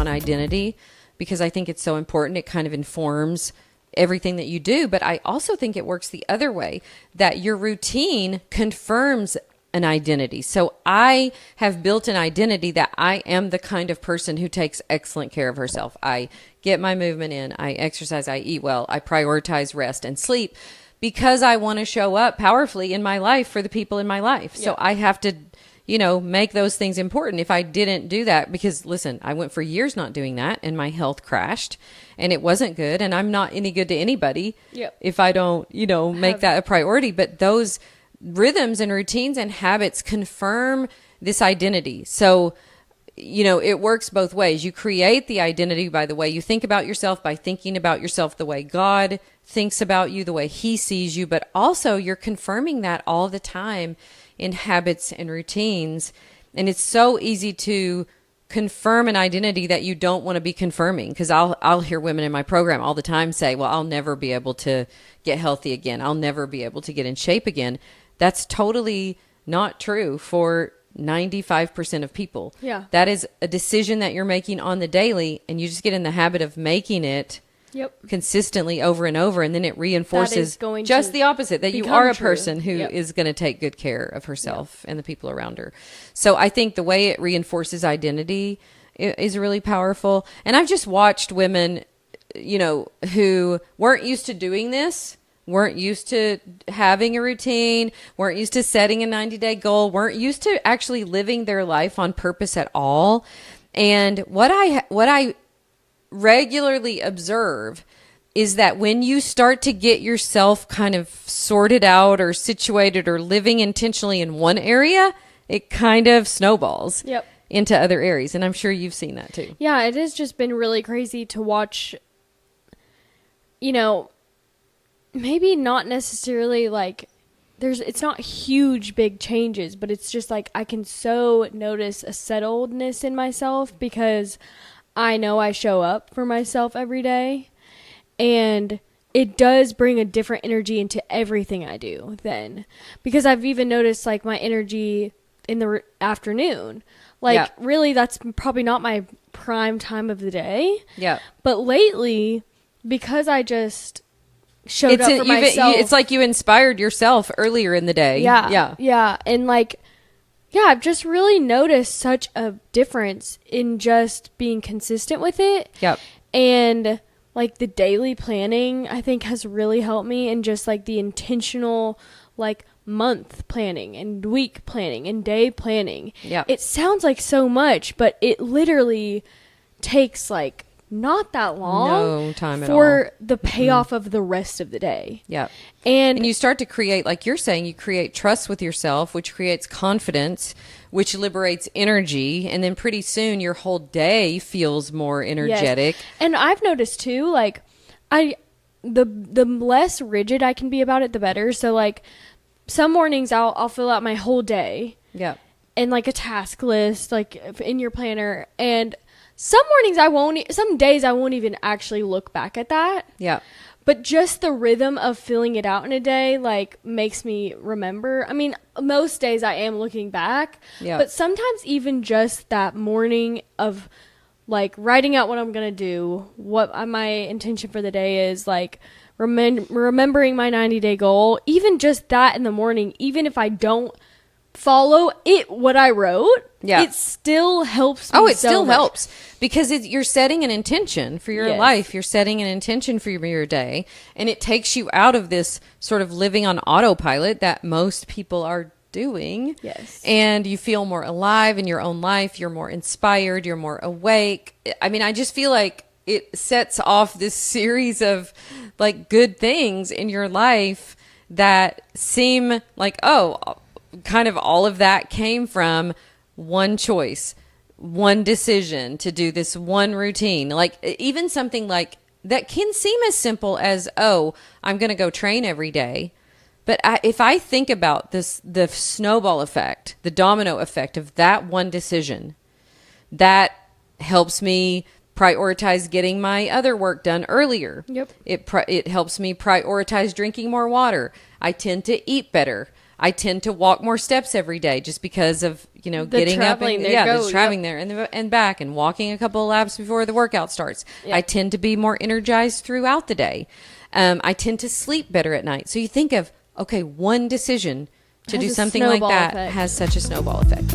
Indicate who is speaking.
Speaker 1: on identity because I think it's so important. It kind of informs everything that you do. But I also think it works the other way, that your routine confirms an identity. So I have built an identity that I am the kind of person who takes excellent care of herself. I get my movement in, I exercise, I eat well, I prioritize rest and sleep because I want to show up powerfully in my life for the people in my life. So I have to, make those things important. If I didn't do that, because listen, I went for years not doing that and my health crashed and it wasn't good. And I'm not any good to anybody if I don't, make that a priority. But those rhythms and routines and habits confirm this identity. So, it works both ways. You create the identity by the way you think about yourself, by thinking about yourself the way God thinks about you, the way he sees you, but also you're confirming that all the time in habits and routines. And it's so easy to confirm an identity that you don't want to be confirming. Because I'll hear women in my program all the time say, well, I'll never be able to get healthy again. I'll never be able to get in shape again. That's totally not true for 95% of people. Yeah. That is a decision that you're making on the daily, and you just get in the habit of making it consistently over and over, and then it reinforces just the opposite, that you are a person who is going to take good care of herself and the people around her. So I think the way it reinforces identity is really powerful. And I've just watched women, who weren't used to doing this, weren't used to having a routine, weren't used to setting a 90-day goal, weren't used to actually living their life on purpose at all. And what I regularly observe is that when you start to get yourself kind of sorted out or situated or living intentionally in one area, it kind of snowballs into other areas. And I'm sure you've seen that too.
Speaker 2: Yeah, it has just been really crazy to watch, maybe not necessarily like it's not huge, big changes, but it's just like I can so notice a settledness in myself because I know I show up for myself every day, and it does bring a different energy into everything I do then, because I've even noticed like my energy in the afternoon, like really that's probably not my prime time of the day. Yeah. But lately, because I just showed up for myself.
Speaker 1: It's like you inspired yourself earlier in the day.
Speaker 2: Yeah. And like, I've just really noticed such a difference in just being consistent with it. Yep. And like the daily planning, I think has really helped me, and just like the intentional, like month planning and week planning and day planning. Yeah. It sounds like so much, but it literally takes like not that long.
Speaker 1: No time at all.
Speaker 2: For the payoff of the rest of the day.
Speaker 1: Yeah. And you start to create, like you're saying, you create trust with yourself, which creates confidence, which liberates energy. And then pretty soon your whole day feels more energetic.
Speaker 2: Yes. And I've noticed too, like the less rigid I can be about it, the better. So like some mornings I'll fill out my whole day. Yeah. And like a task list, like in your planner. And some mornings some days I won't even actually look back at that. Yeah. But just the rhythm of filling it out in a day, like, makes me remember. I mean, most days I am looking back. Yeah. But sometimes even just that morning of, like, writing out what I'm going to do, what my intention for the day is, like, remembering my 90-day goal, even just that in the morning, even if I don't follow what I wrote, it still helps me.
Speaker 1: It still helps because you're setting an intention for your life. You're setting an intention for your day, and it takes you out of this sort of living on autopilot that most people are doing. Yes. And you feel more alive in your own life. You're more inspired. You're more awake. I mean, I just feel like it sets off this series of like good things in your life that seem like, kind of all of that came from one choice, one decision to do this one routine. Like even something like that can seem as simple as, I'm going to go train every day. But if I think about this, the snowball effect, the domino effect of that one decision, that helps me prioritize getting my other work done earlier. Yep. It helps me prioritize drinking more water. I tend to eat better. I tend to walk more steps every day just because of, getting up and traveling there and back and walking a couple of laps before the workout starts. Yep. I tend to be more energized throughout the day. I tend to sleep better at night. So you think of, okay, one decision to do something like that has such a snowball effect.